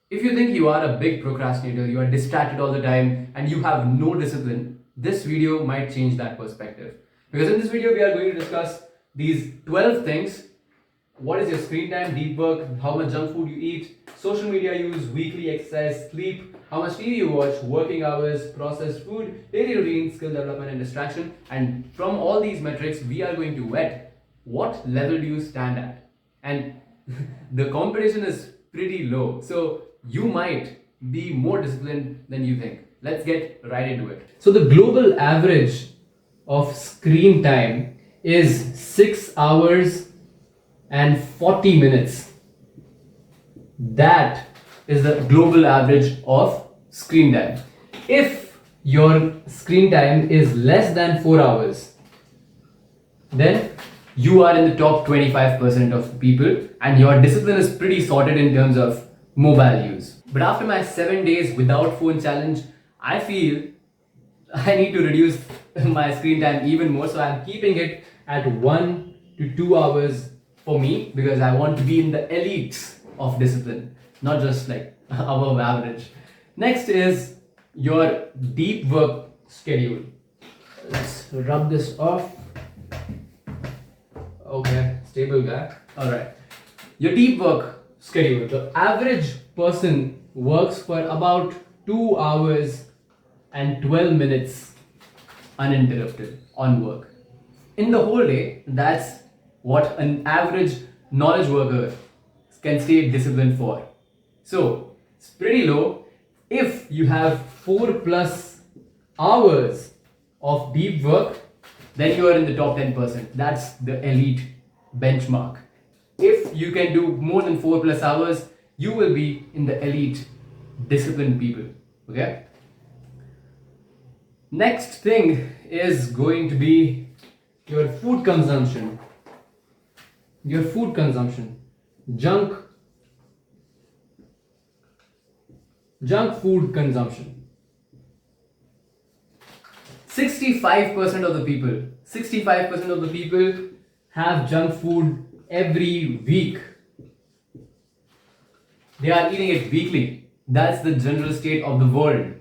If you think you are a big procrastinator, you are distracted all the time, and you have no discipline, this video might change that perspective. Because in this video, we are going to discuss these 12 things. What is your screen time, deep work, how much junk food you eat, social media use, weekly exercise, sleep, how much TV you watch, working hours, processed food, daily routine, skill development, and distraction. And from all these metrics, we are going to vet what level do you stand at. And the competition is pretty low. So you might be more disciplined than you think. Let's get right into it. So the global average of screen time is 6 hours and 40 minutes. That is the global average of screen time. If your screen time is less than 4 hours, then you are in the top 25% of people and your discipline is pretty sorted in terms of mobile use. But after my 7 days without phone challenge, I feel I need to reduce my screen time even more. So I'm keeping it at 1 to 2 hours for me because I want to be in the elites of discipline, not just like above average. Next is your deep work schedule. Let's rub this off. Okay, stable guy. Alright. Your deep work schedule. The average person works for about 2 hours and 12 minutes uninterrupted on work. In the whole day, that's what an average knowledge worker can stay disciplined for. So, it's pretty low. If you have 4 plus hours of deep work, then you are in the top 10%. That's the elite benchmark. If you can do more than 4 plus hours, you will be in the elite disciplined people. Okay? Next thing is going to be your food consumption. Your food consumption. Junk food consumption. 65% of the people have junk food every week. They are eating it weekly. That's the general state of the world.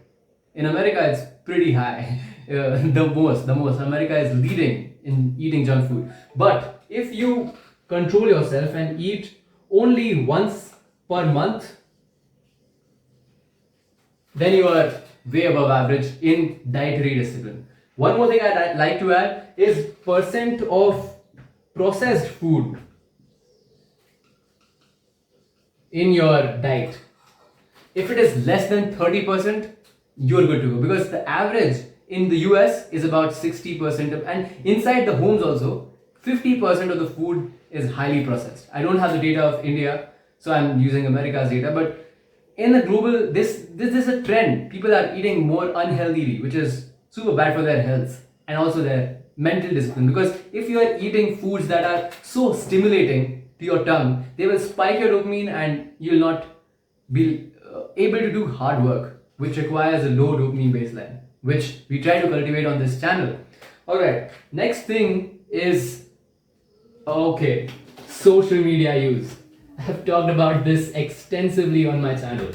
In America, it's pretty high. The most. America is leading in eating junk food. But if you control yourself and eat only once per month, then you are way above average in dietary discipline. One more thing I'd like to add is percent of processed food in your diet. If it is less than 30%, you're good to go because the average in the US is about 60% and inside the homes also 50% of the food is highly processed. I don't have the data of India, so I'm using America's data, but in the global, this is a trend. People are eating more unhealthily, which is super bad for their health and also their mental discipline. Because if you are eating foods that are so stimulating to your tongue, they will spike your dopamine and you'll not be able to do hard work, which requires a low dopamine baseline, which we try to cultivate on this channel. Alright, next thing is social media use. I have talked about this extensively on my channel.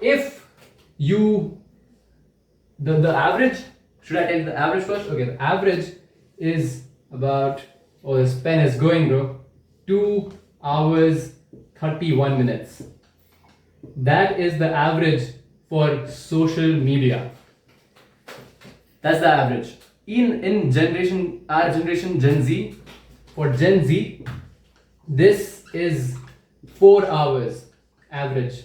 If you, the average, should I tell the average first? Okay, the average is about, this pen is going bro, 2 hours 31 minutes. That is the average for social media. That's the average. In generation, our generation, Gen Z, for Gen Z, this is 4 hours average.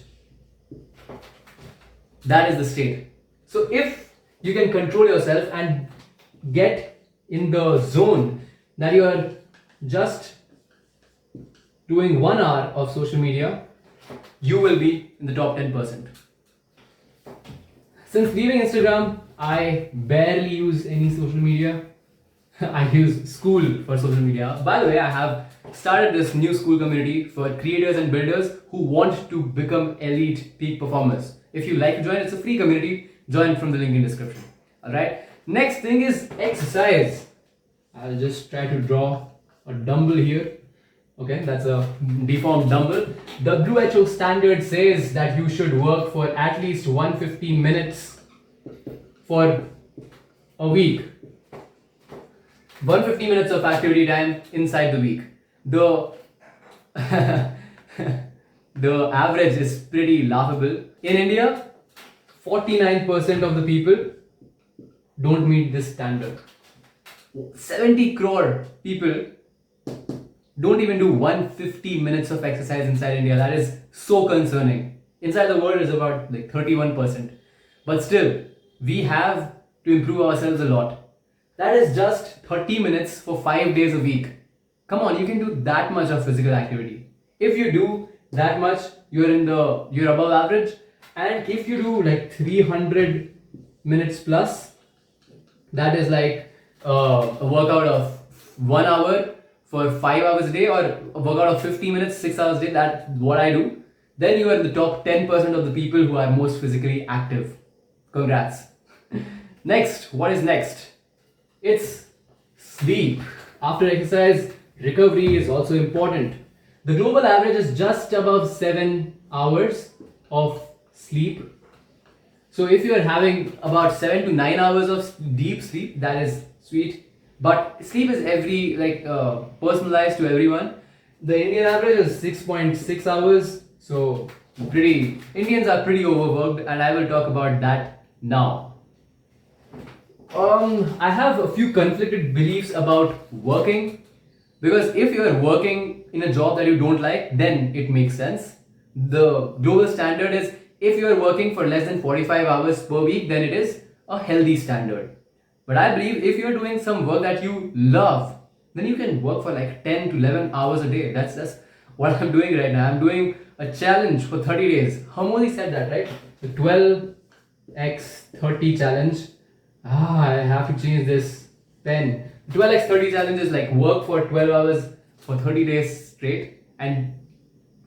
That is the state. So if you can control yourself and get in the zone that you are just doing 1 hour of social media, you will be in the top 10%. Since leaving Instagram, I barely use any social media. I use school for social media. By the way, I have started this new school community for creators and builders who want to become elite peak performers. If you like to join, it's a free community. Join from the link in description. Alright. Next thing is exercise. I'll just try to draw a dumbbell here. Okay, that's a deformed dumbbell. WHO standard says that you should work for at least 150 minutes for a week. 150 minutes of activity time inside the week. The the average is pretty laughable. In India, 49% of the people don't meet this standard. 70 crore people don't even do 150 minutes of exercise inside India. That is so concerning. Inside the world is about like 31%. But still, we have to improve ourselves a lot. That is just 30 minutes for 5 days a week. Come on, you can do that much of physical activity. If you do that much, you're above average. And if you do like 300 minutes plus, that is like a workout of 1 hour for 5 hours a day, or a workout of 50 minutes, 6 hours a day. That's what I do. Then you are in the top 10% of the people who are most physically active. Congrats. Next, what is next? It's sleep. After exercise, recovery is also important. The global average is just above 7 hours of sleep. So if you are having about 7 to 9 hours of deep sleep, that is sweet. But sleep is personalized to everyone. The Indian average is 6.6 hours. So Indians are pretty overworked, and I will talk about that now. I have a few conflicted beliefs about working, because if you are working in a job that you don't like, then it makes sense. The global standard is if you are working for less than 45 hours per week, then it is a healthy standard. But I believe if you are doing some work that you love, then you can work for like 10 to 11 hours a day. That's what I'm doing right now. I'm doing a challenge for 30 days. Harmony said that, right? The 12x30 challenge. I have to change this pen. 12x30 challenge is like work for 12 hours for 30 days straight, and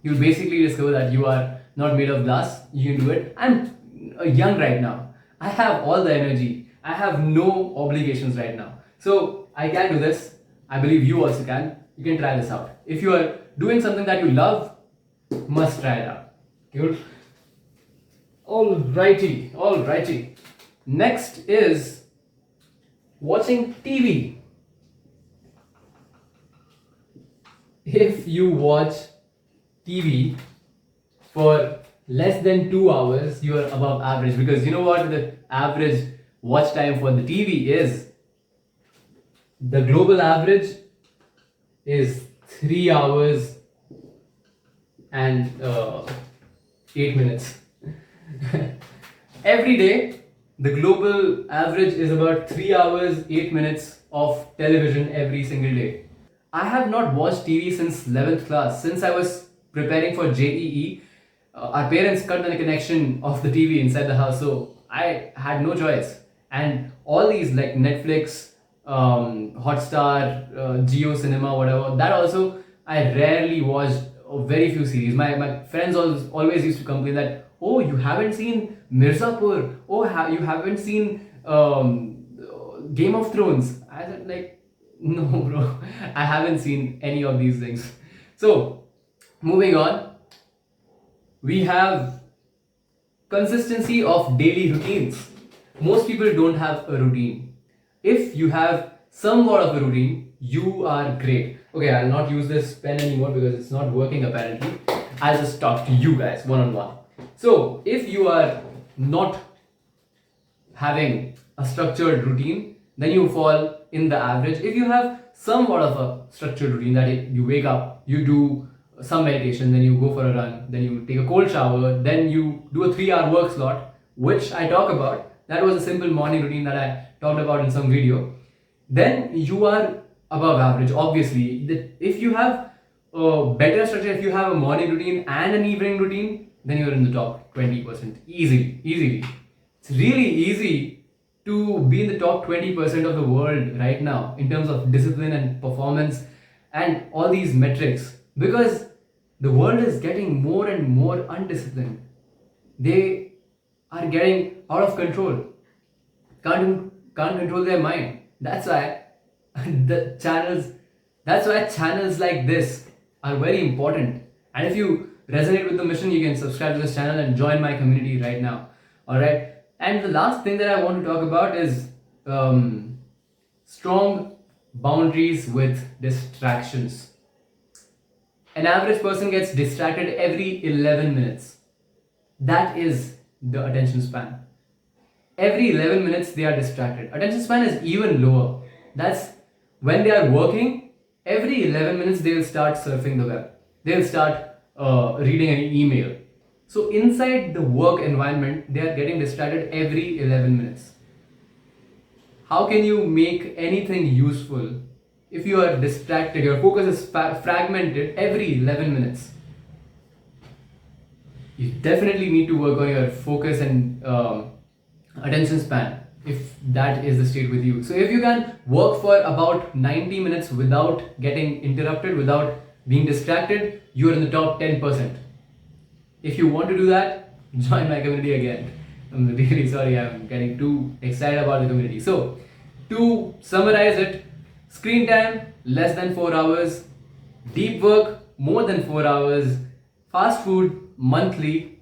you'll basically discover that you are not made of glass. You can do it. I'm young right now. I have all the energy. I have no obligations right now. So I can do this. I believe you also can. You can try this out. If you are doing something that you love, must try it out. Good. Alrighty. Next is watching TV. If you watch TV for less than 2 hours, you are above average, because you know what the average watch time for the TV is? The global average is 3 hours and 8 minutes. Every day, the global average is about 3 hours, 8 minutes of television every single day. I have not watched TV since 11th class. Since I was preparing for JEE, our parents cut the connection of the TV inside the house, so I had no choice. And all these like Netflix, Hotstar, Geo Cinema, whatever, that also I rarely watched very few series. My friends always used to complain that, oh, you haven't seen Mirzapur, oh, you haven't seen Game of Thrones. I said like, no bro, I haven't seen any of these things. So moving on, we have consistency of daily routines. Most people don't have a routine. If you have somewhat of a routine, you are great. Okay, I'll not use this pen anymore because it's not working apparently. I'll just talk to you guys one-on-one. So if you are not having a structured routine, then you fall in the average. If you have somewhat of a structured routine, that you wake up, you do some meditation, then you go for a run, then you take a cold shower, then you do a 3-hour work slot, which I talk about. That was a simple morning routine that I talked about in some video. Then you are above average. Obviously, if you have a better structure, if you have a morning routine and an evening routine, then you're in the top 20% easily. It's really easy to be in the top 20% of the world right now in terms of discipline and performance and all these metrics, because the world is getting more and more undisciplined. They are getting out of control. Can't control their mind. That's why channels like this are very important. And if you resonate with the mission, you can subscribe to this channel and join my community right now. All right. And the last thing that I want to talk about is strong boundaries with distractions. An average person gets distracted every 11 minutes. That is the attention span. Every 11 minutes they are distracted. Attention span is even lower. That's when they are working, every 11 minutes they will start surfing the web. They'll start reading an email. So inside the work environment, they are getting distracted every 11 minutes. How can you make anything useful if you are distracted? Your focus is fragmented every 11 minutes. You definitely need to work on your focus and attention span if that is the state with you. So if you can work for about 90 minutes without getting interrupted, without being distracted, you're in the top 10%. If you want to do that, join my community again. I'm really sorry, I'm getting too excited about the community. So to summarize it, screen time less than 4 hours, deep work more than 4 hours, fast food monthly,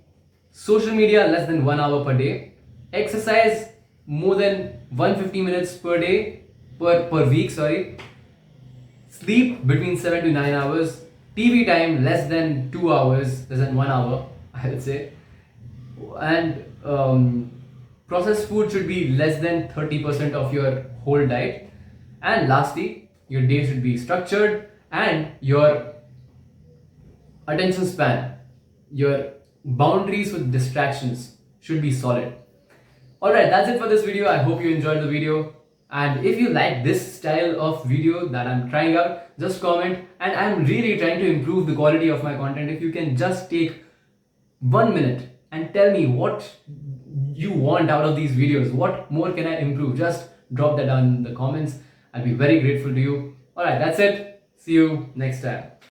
social media less than 1 hour per day, exercise more than 150 minutes per day, per week, sleep between 7 to 9 hours, TV time less than 2 hours, less than 1 hour, I would say, and processed food should be less than 30% of your whole diet. And lastly, your day should be structured and your attention span, your boundaries with distractions should be solid. Alright, that's it for this video. I hope you enjoyed the video. And if you like this style of video that I'm trying out, just comment. And I'm really trying to improve the quality of my content. If you can just take 1 minute and tell me what you want out of these videos, what more can I improve, just drop that down in the comments. I'll be very grateful to you. Alright, that's it. See you next time.